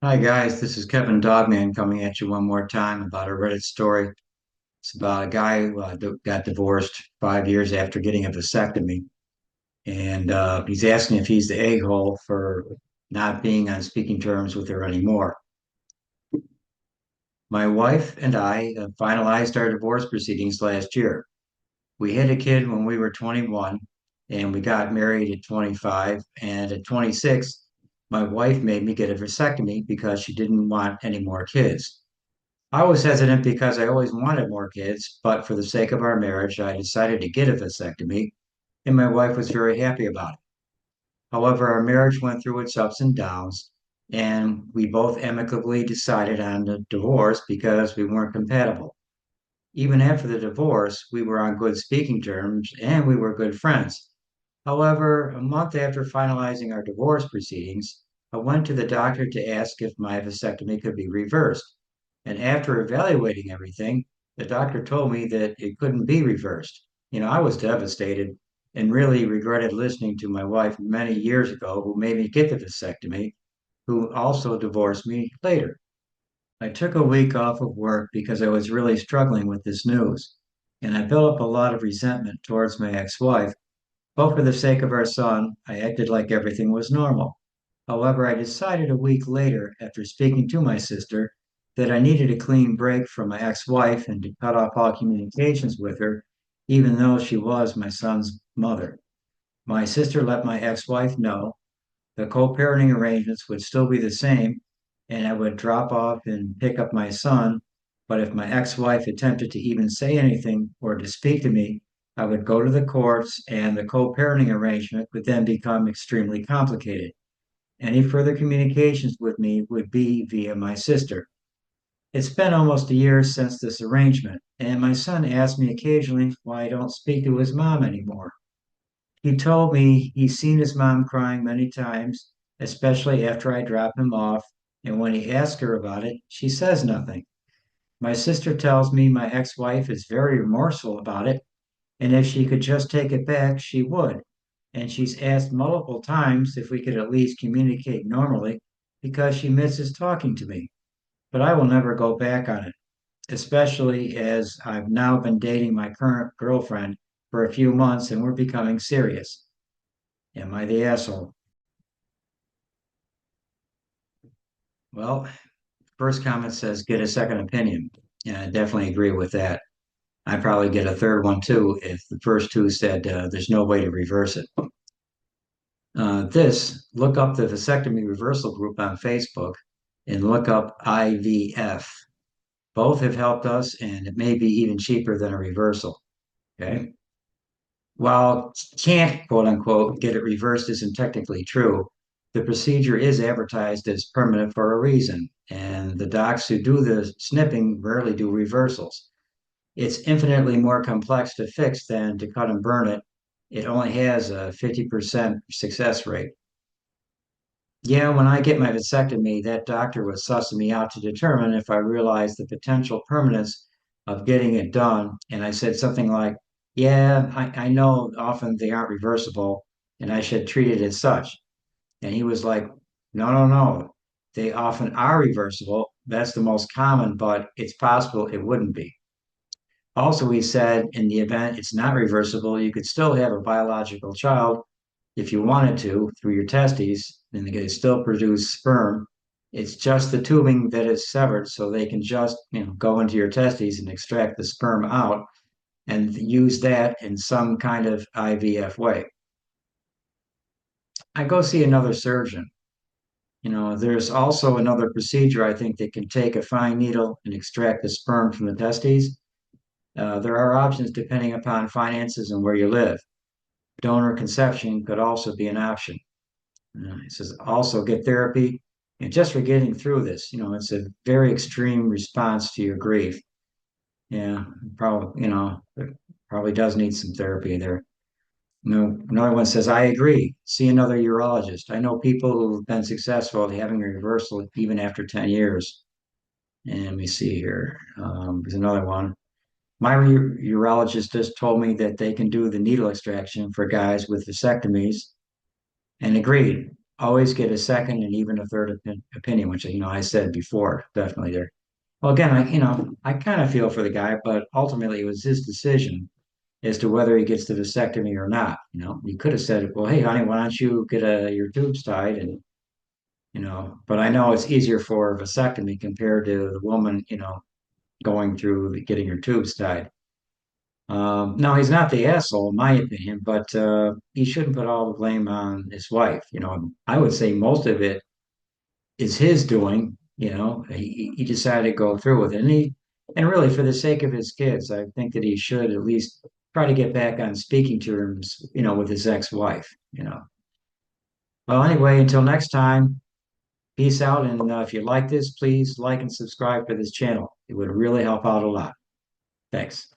Hi guys, this is Kevin Dogman coming at you one more time about a Reddit story. It's about a guy who got divorced 5 years after getting a vasectomy, and he's asking if he's the a-hole for not being on speaking terms with her anymore. My wife and I finalized our divorce proceedings last year. We had a kid when we were 21, and we got married at 25, and at 26, my wife made me get a vasectomy because she didn't want any more kids. I was hesitant because I always wanted more kids, but for the sake of our marriage, I decided to get a vasectomy, and my wife was very happy about it. However, our marriage went through its ups and downs, and we both amicably decided on the divorce because we weren't compatible. Even after the divorce, we were on good speaking terms and we were good friends. However, a month after finalizing our divorce proceedings, I went to the doctor to ask if my vasectomy could be reversed. And after evaluating everything, the doctor told me that it couldn't be reversed. I was devastated and really regretted listening to my wife many years ago, who made me get the vasectomy, who also divorced me later. I took a week off of work because I was really struggling with this news, and I built up a lot of resentment towards my ex-wife. But for the sake of our son, I acted like everything was normal. However, I decided a week later, after speaking to my sister, that I needed a clean break from my ex-wife and to cut off all communications with her, even though she was my son's mother. My sister let my ex-wife know the co-parenting arrangements would still be the same, and I would drop off and pick up my son. But if my ex-wife attempted to even say anything or to speak to me, I would go to the courts and the co-parenting arrangement would then become extremely complicated. Any further communications with me would be via my sister. It's been almost a year since this arrangement, and my son asks me occasionally why I don't speak to his mom anymore. He told me he's seen his mom crying many times, especially after I drop him off, and when he asks her about it, she says nothing. My sister tells me my ex-wife is very remorseful about it, and if she could just take it back, she would. And she's asked multiple times if we could at least communicate normally because she misses talking to me. But I will never go back on it, especially as I've now been dating my current girlfriend for a few months and we're becoming serious. Am I the asshole? Well, first comment says get a second opinion. And I definitely agree with that. I'd probably get a third one too if the first two said there's no way to reverse it. Look up the vasectomy reversal group on Facebook and look up IVF. Both have helped us, and it may be even cheaper than a reversal. Okay. While can't, quote unquote, get it reversed isn't technically true, the procedure is advertised as permanent for a reason, and the docs who do the snipping rarely do reversals. It's infinitely more complex to fix than to cut and burn it. It only has a 50% success rate. Yeah, when I get my vasectomy, that doctor was sussing me out to determine if I realized the potential permanence of getting it done. And I said something like, yeah, I know often they aren't reversible and I should treat it as such. And he was like, no, no, no. They often are reversible. That's the most common, but it's possible it wouldn't be. Also, he said in the event it's not reversible, you could still have a biological child if you wanted to through your testes, and they could still produce sperm. It's just the tubing that is severed, so they can just go into your testes and extract the sperm out and use that in some kind of IVF way. I go see another surgeon. There's also another procedure I think that can take a fine needle and extract the sperm from the testes. There are options depending upon finances and where you live. Donor conception could also be an option. It says also get therapy. And just for getting through this, it's a very extreme response to your grief. Yeah, probably does need some therapy there. Another one says, I agree. See another urologist. I know people who've been successful at having a reversal even after 10 years. And let me see here. There's another one. My urologist just told me that they can do the needle extraction for guys with vasectomies and agreed. always get a second and even a third opinion, which, I said before, definitely there. Well, again, I kind of feel for the guy, but ultimately it was his decision as to whether he gets the vasectomy or not. You could have said, well, hey, honey, why don't you get your tubes tied? And, but I know it's easier for a vasectomy compared to the woman, going through getting her tubes tied. No, he's not the asshole, in my opinion, but he shouldn't put all the blame on his wife. I would say most of it is his doing. He decided to go through with it, and really for the sake of his kids, I think that he should at least try to get back on speaking terms, with his ex-wife. Well, anyway, until next time, peace out, and if you like this, please like and subscribe for this channel. It would really help out a lot. Thanks.